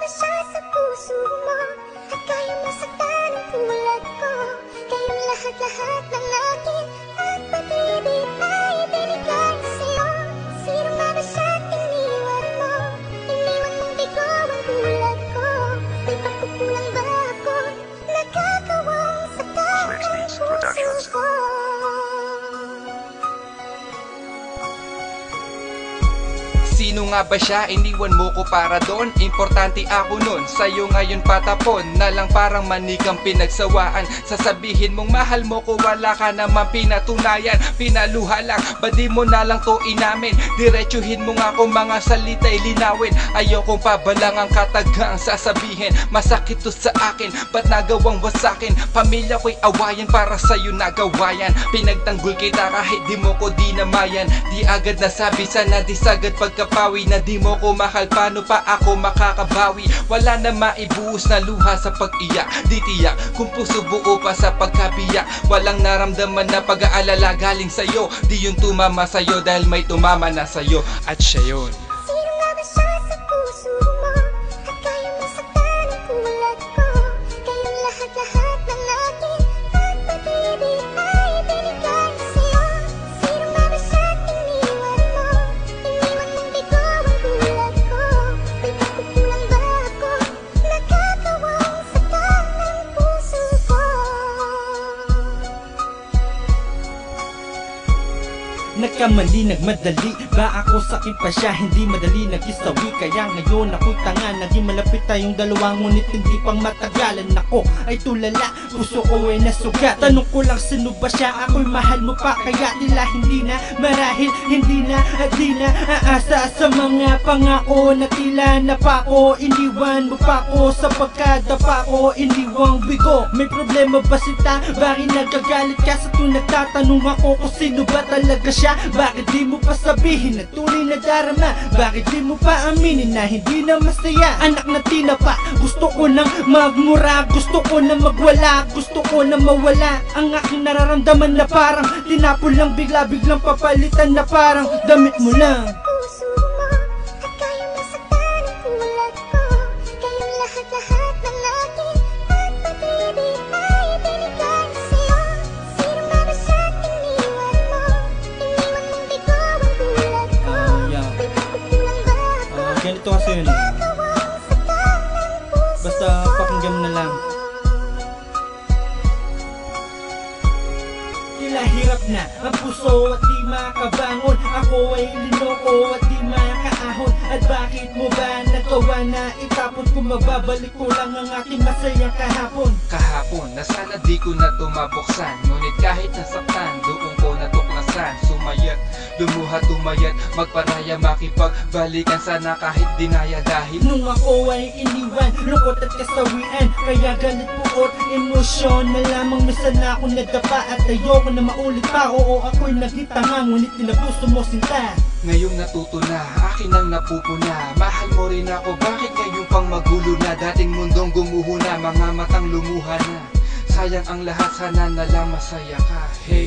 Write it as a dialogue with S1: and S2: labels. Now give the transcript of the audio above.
S1: ba siya sa puso mo? At kaya masaktan ang tulad ko? Kayong lahat-lahat ng akin at pag-ibig ay ibinigay sa'yo. Sino nga ba siya't iniwan mo? Iniwan mong bigo ang tulad ko. May pagkukulang ba ako? Nagkakawang saktan ang puso ko.
S2: Sino nga ba siya? Iniwan mo ko para doon? Importante ako nun, sa'yo ngayon patapon na lang parang manikang pinagsawaan. Sasabihin mong mahal mo ko, wala ka naman pinatunayan. Pinaluha lang, ba di mo na lang to inamin? Diretsuhin mo nga kung mga salita'y linawin. Ayokong pabalang ang katagang sasabihin. Masakit to sa akin, ba't nagawang wasakin? Pamilya ko'y awayan, para sa'yo nagawayan. Pinagtanggol kita kahit di mo ko dinamayan. Di agad nasabi, sana di sagad pagkapawi na di mo ko mahal, paano pa ako makakabawi? Wala na maibuhos na luha sa pag-iyak. Di tiyak kung puso buo pa sa pagkabiyak. Walang naramdaman na pag-aalala galing sa'yo. Di yung tumama sa'yo dahil may tumama na sa'yo. At siya yun.
S1: Sino nga ba siya sa puso mo? At kaya masaktan ang tulad ko? Kayong lahat-lahat ng akin at pag-ibig ay ibinigay sa'yo. Sino nga ba siya't iniwan mo? Iniwan mong bigo ang tulad ko. May pagkukulang ba ako? Nagkakawang saktan ang puso ko.
S3: Nagkamali, nagmadali ba ako sa akin pa siya? Hindi madali nag-isawi, kaya ngayon ako'y tanga. Naging malapit tayong dalawa, ngunit hindi pang matagalan. Ako ay tulala, puso ko ay nasugat. Tanong ko lang, sino ba siya? Ako'y mahal mo pa, kaya tila hindi na. Marahil hindi na at di na aasa sa mga pangako na tila napako. Iniwan mo pa ko sa pagkadapa ko, iniwang bigo. May problema ba sinta? Bakit nagagalit ka sa tuwing nagtatanong ako kung sino ba talaga siya? Bakit di mo pa sabihin na tunay na darama? Bakit di mo pa aminin na hindi na masaya? Anak na tinapa, gusto ko nang magmura, gusto ko na magwala, gusto ko na mawala. Ang aking nararamdaman na parang tinapon lang, bigla-biglang papalitan na parang damit mo lang.
S1: Puso mo, at kaya masaktan ang tulad ko. Kayong lahat-lahat ng akin at pag-ibig ay ibinigay sa'yo. Sino nga ba siya't iniwan mo? Iniwan mong bigo ang tulad ko.
S3: Yeah.
S1: May pagkukulang ba ako?
S3: Ganito kasi yun.
S1: Nagkakawang saktan ang puso
S3: Basta
S1: ko.
S3: pakinggan mo na lang. Tila hirap na ang puso at di makabangon. Ako ay linoko at di makaahon. At bakit mo ba nagawa na itapon? Kung mababalik ko lang ang aking masayang kahapon.
S2: Kahapon na sana di ko na tumabuksan, ngunit kahit nasaktan doon ko natuklasan. Sumayat, lumuha, tumayat, magparaya, makipagbalikan sana kahit dinaya. Dahil
S3: Nung ako ay iniwan, lungkot at kasawian, kaya galit puot, emosyon na lamang. Minsan na ako nadapa at ayoko na maulit pa. Oo, ako'y nagitanga, ngunit tinapuso mo sinta.
S2: ngayong natuto na, akin ang napupuna. Mahal mo rin ako, bakit ngayon pang magulo na? Dating mundong gumuho na, mga matang lumuha na. Sayang ang lahat, sana nalang masaya ka. Hey.